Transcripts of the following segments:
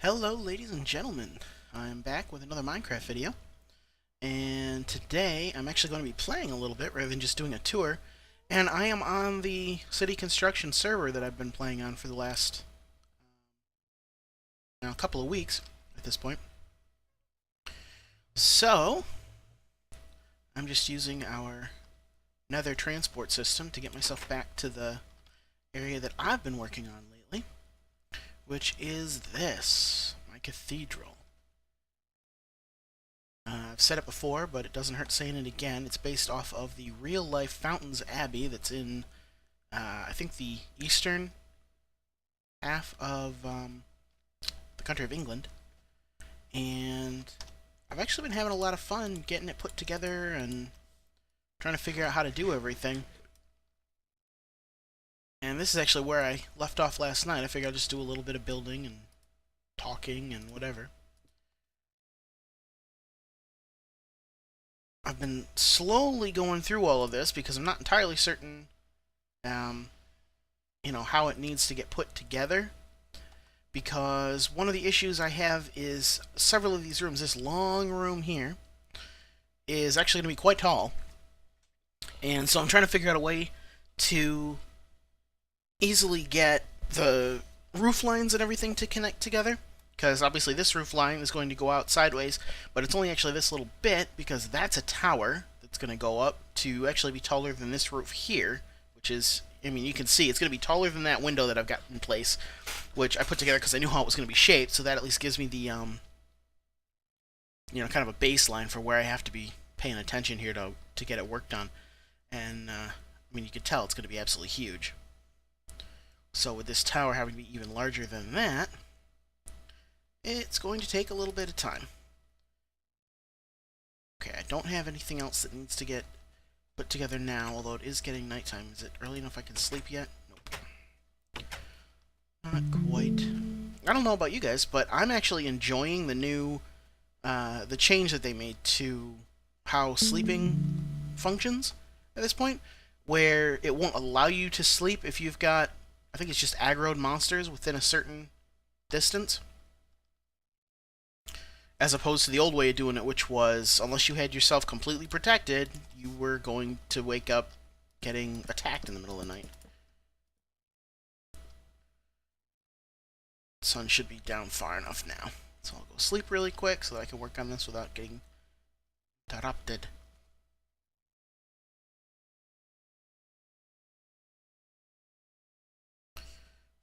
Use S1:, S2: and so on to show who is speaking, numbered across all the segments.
S1: Hello ladies and gentlemen, I'm back with another Minecraft video, and today I'm actually going to be playing a little bit rather than just doing a tour, and I am on the city construction server that I've been playing on for the last couple of weeks at this point. So, I'm just using our nether transport system to get myself back to the area that I've been working on lately, which is this, my cathedral. I've said it before, but it doesn't hurt saying it again. It's based off of the real-life Fountains Abbey that's in, I think, the eastern half of the country of England. And I've actually been having a lot of fun getting it put together and trying to figure out how to do everything. And this is actually where I left off last night. I figured I'd just do a little bit of building and talking and whatever. I've been slowly going through all of this because I'm not entirely certain, how it needs to get put together. Because one of the issues I have is several of these rooms, this long room here, is actually going to be quite tall. And so I'm trying to figure out a way to easily get the roof lines and everything to connect together. Because obviously this roof line is going to go out sideways, but it's only actually this little bit because that's a tower that's going to go up to actually be taller than this roof here, which is, I mean, you can see it's going to be taller than that window that I've got in place, which I put together because I knew how it was going to be shaped, so that at least gives me the, kind of a baseline for where I have to be paying attention here to get it worked on. And, I mean, you can tell it's going to be absolutely huge. So with this tower having to be even larger than that, it's going to take a little bit of time. Okay, I don't have anything else that needs to get put together now, although it is getting nighttime. Is it early enough I can sleep yet? Nope. Not quite. I don't know about you guys, but I'm actually enjoying the new, the change that they made to how sleeping functions at this point, where it won't allow you to sleep if you've got, I think it's just aggroed monsters within a certain distance, as opposed to the old way of doing it, which was, unless you had yourself completely protected, you were going to wake up getting attacked in the middle of the night. The sun should be down far enough now. So I'll go sleep really quick so that I can work on this without getting interrupted.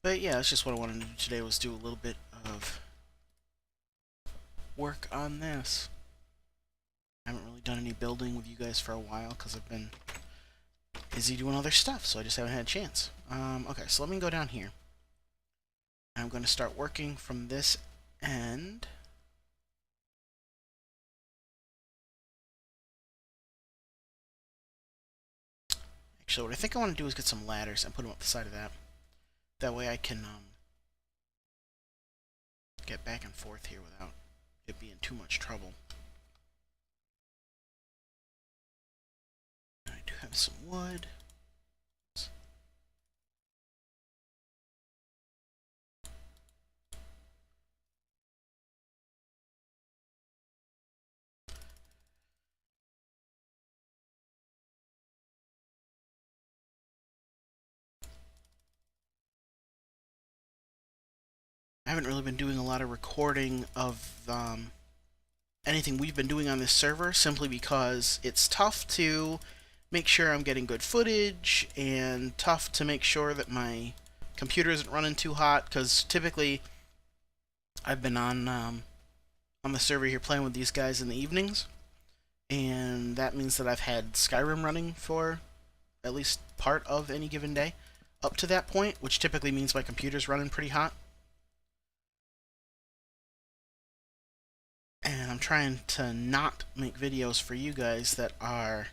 S1: But yeah, that's just what I wanted to do today, was do a little bit of work on this. I haven't really done any building with you guys for a while because I've been busy doing other stuff, so I just haven't had a chance. Okay, so let me go down here. I'm going to start working from this end. Actually, what I think I want to do is get some ladders and put them up the side of that. That way I can get back and forth here without it being too much trouble. I do have some wood. I haven't really been doing a lot of recording of anything we've been doing on this server, simply because it's tough to make sure I'm getting good footage and tough to make sure that my computer isn't running too hot, because typically I've been on the server here playing with these guys in the evenings, and that means that I've had Skyrim running for at least part of any given day up to that point, which typically means my computer's running pretty hot. And I'm trying to not make videos for you guys that are,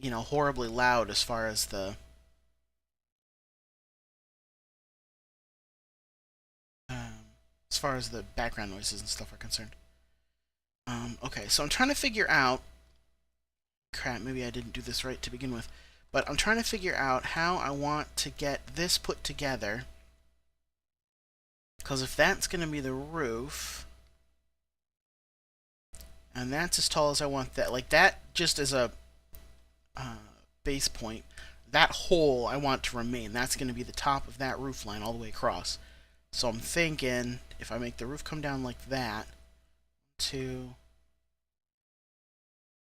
S1: horribly loud as far as the background noises and stuff are concerned. Okay, so I'm trying to figure out. Crap, maybe I didn't do this right to begin with, but I'm trying to figure out how I want to get this put together Because if that's going to be the roof, and that's as tall as I want that, like that just as a base point, that hole I want to remain. That's going to be the top of that roof line all the way across. So I'm thinking if I make the roof come down like that, 2,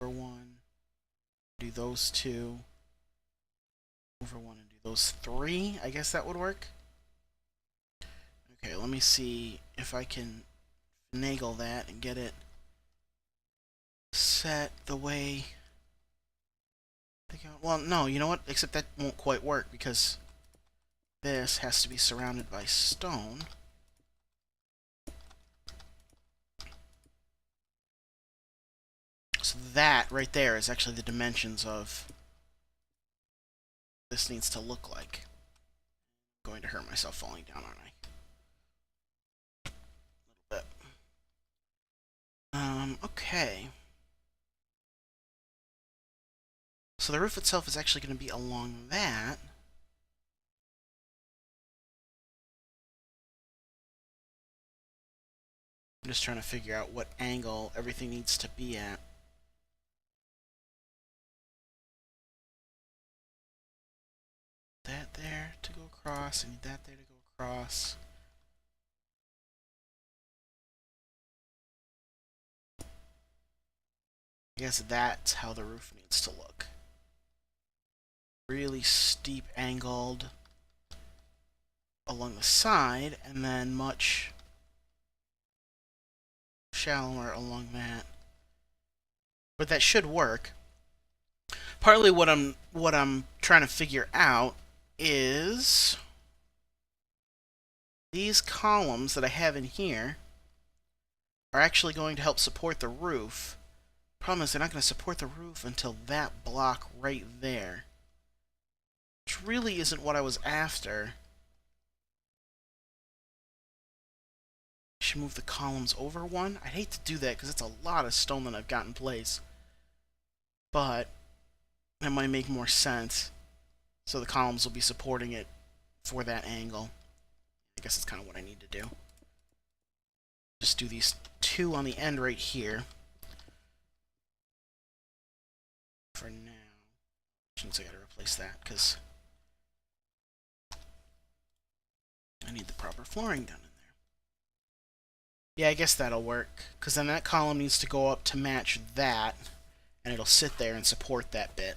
S1: over 1, do those 2, over 1, and do those 3, I guess that would work. Okay, let me see if I can finagle that and get it set the way. Well, no, you know what? Except that won't quite work because this has to be surrounded by stone. So that right there is actually the dimensions of this needs to look like. I'm going to hurt myself falling down, aren't I? A little bit. Okay. So the roof itself is actually going to be along that. I'm just trying to figure out what angle everything needs to be at. That there to go across, I need that there to go across. I guess that's how the roof needs to look. Really steep angled along the side, and then much shallower along that. But that should work. Partly what I'm trying to figure out is these columns that I have in here are actually going to help support the roof. Problem is they're not going to support the roof until that block right there, which really isn't what I was after. I should move the columns over 1. I'd hate to do that because it's a lot of stone that I've got in place, but that might make more sense. So the columns will be supporting it for that angle. I guess that's kind of what I need to do. Just do these 2 on the end right here for now. Since I gotta replace that because I need the proper flooring done in there. Yeah, I guess that'll work because then that column needs to go up to match that, and it'll sit there and support that bit.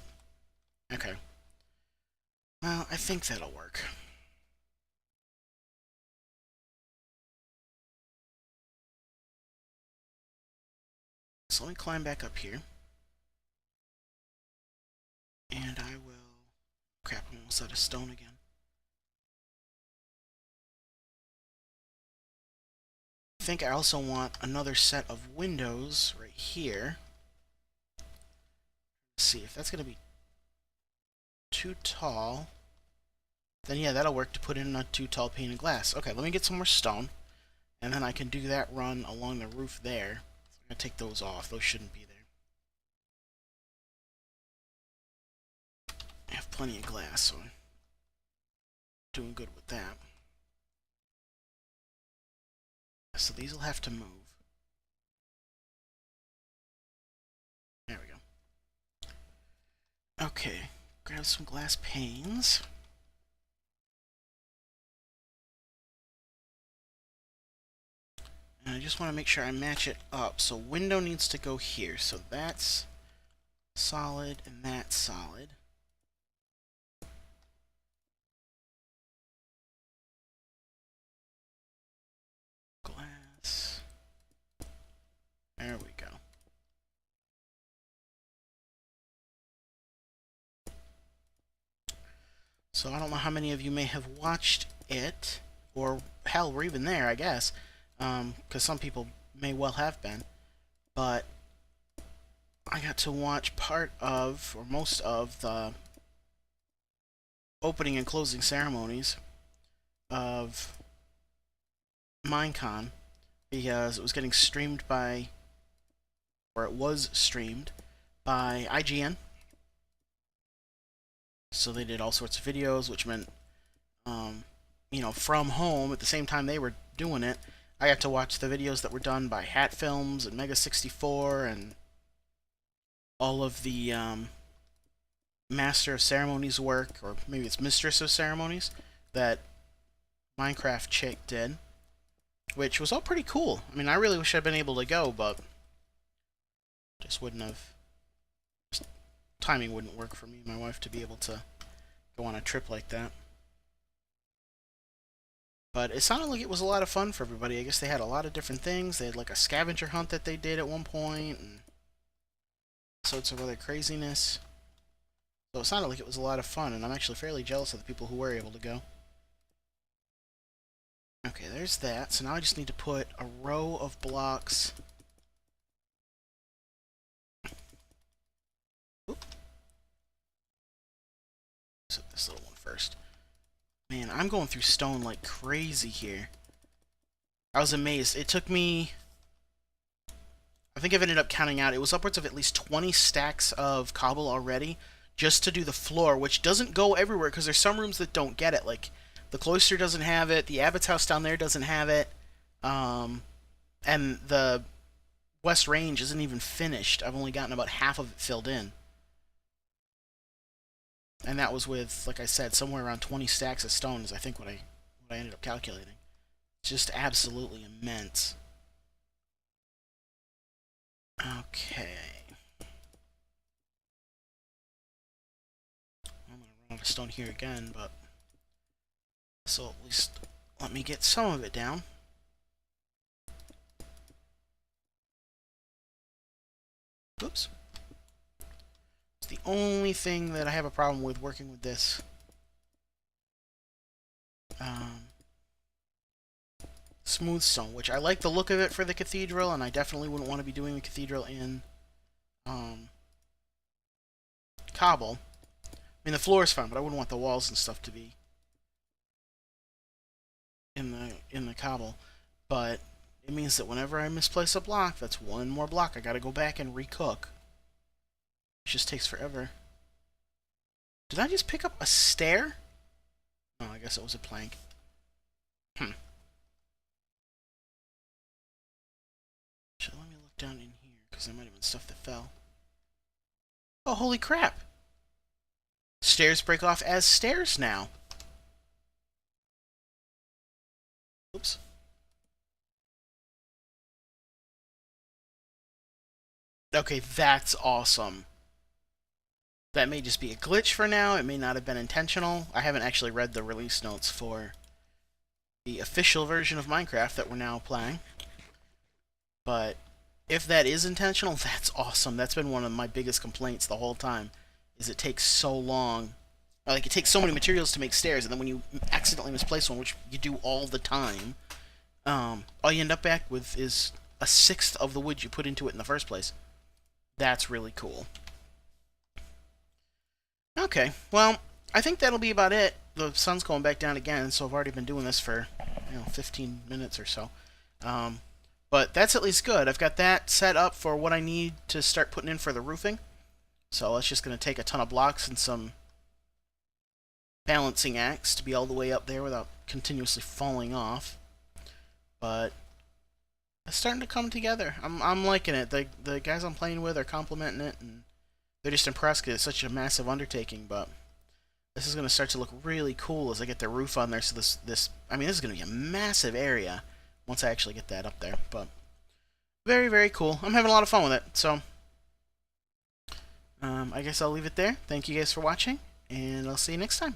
S1: Okay. Well, I think that'll work. So let me climb back up here. And I will... Crap, I'm almost out of stone again. I think I also want another set of windows right here. Let's see if that's going to be too tall. Then yeah, that'll work to put in a too tall pane of glass. Okay, let me get some more stone. And then I can do that run along the roof there. So I'm going to take those off. Those shouldn't be there. I have plenty of glass, so I'm doing good with that. So these will have to move. There we go. Okay, grab some glass panes. And I just want to make sure I match it up. So window needs to go here. So that's solid and that's solid. Glass. There we go. So I don't know how many of you may have watched it, or hell, we're even there, I guess. Because some people may well have been, but I got to watch part of, or most of, the opening and closing ceremonies of Minecon because it was getting streamed by, or it was streamed by IGN. So they did all sorts of videos, which meant from home at the same time they were doing it. I got to watch the videos that were done by Hat Films and Mega 64 and all of the Master of Ceremonies work, or maybe it's Mistress of Ceremonies, that Minecraft chick did, which was all pretty cool. I mean, I really wish I'd been able to go, but just wouldn't have. Timing wouldn't work for me and my wife to be able to go on a trip like that. But it sounded like it was a lot of fun for everybody. I guess they had a lot of different things. They had like a scavenger hunt that they did at one point, and sorts of other craziness. So it sounded like it was a lot of fun, and I'm actually fairly jealous of the people who were able to go. Okay, there's that. So now I just need to put a row of blocks. Oop. So this little one first. Man, I'm going through stone like crazy here. I was amazed. It took me... I think I've ended up counting out. It was upwards of at least 20 stacks of cobble already just to do the floor, which doesn't go everywhere because there's some rooms that don't get it. Like, the cloister doesn't have it. The abbot's house down there doesn't have it. And the west range isn't even finished. I've only gotten about half of it filled in. And that was with, like I said, somewhere around 20 stacks of stone is I think what I ended up calculating. It's just absolutely immense. Okay. I'm gonna run out of stone here again, but this will at least let me get some of it down. Oops. It's the only thing that I have a problem with working with this. Smooth stone, which I like the look of it for the cathedral, and I definitely wouldn't want to be doing the cathedral in cobble. I mean, the floor is fine, but I wouldn't want the walls and stuff to be in the cobble. But it means that whenever I misplace a block, that's one more block I gotta go back and recook. It just takes forever. Did I just pick up a stair? Oh, I guess it was a plank. Let me look down in here, because there might have been stuff that fell. Oh, holy crap! Stairs break off as stairs now. Oops. Okay, that's awesome. That may just be a glitch for now. It may not have been intentional. I haven't actually read the release notes for the official version of Minecraft that we're now playing. But if that is intentional, that's awesome. That's been one of my biggest complaints the whole time, is it takes so long. Like, it takes so many materials to make stairs, and then when you accidentally misplace one, which you do all the time, all you end up back with is a sixth of the wood you put into it in the first place. That's really cool. Okay, well, I think that'll be about it. The sun's going back down again, so I've already been doing this for, 15 minutes or so. But that's at least good. I've got that set up for what I need to start putting in for the roofing. So it's just going to take a ton of blocks and some balancing acts to be all the way up there without continuously falling off. But it's starting to come together. I'm liking it. The guys I'm playing with are complimenting it, and they're just impressed because it's such a massive undertaking. But this is going to start to look really cool as I get the roof on there. So this is going to be a massive area once I actually get that up there. But very, very cool. I'm having a lot of fun with it. So I guess I'll leave it there. Thank you guys for watching, and I'll see you next time.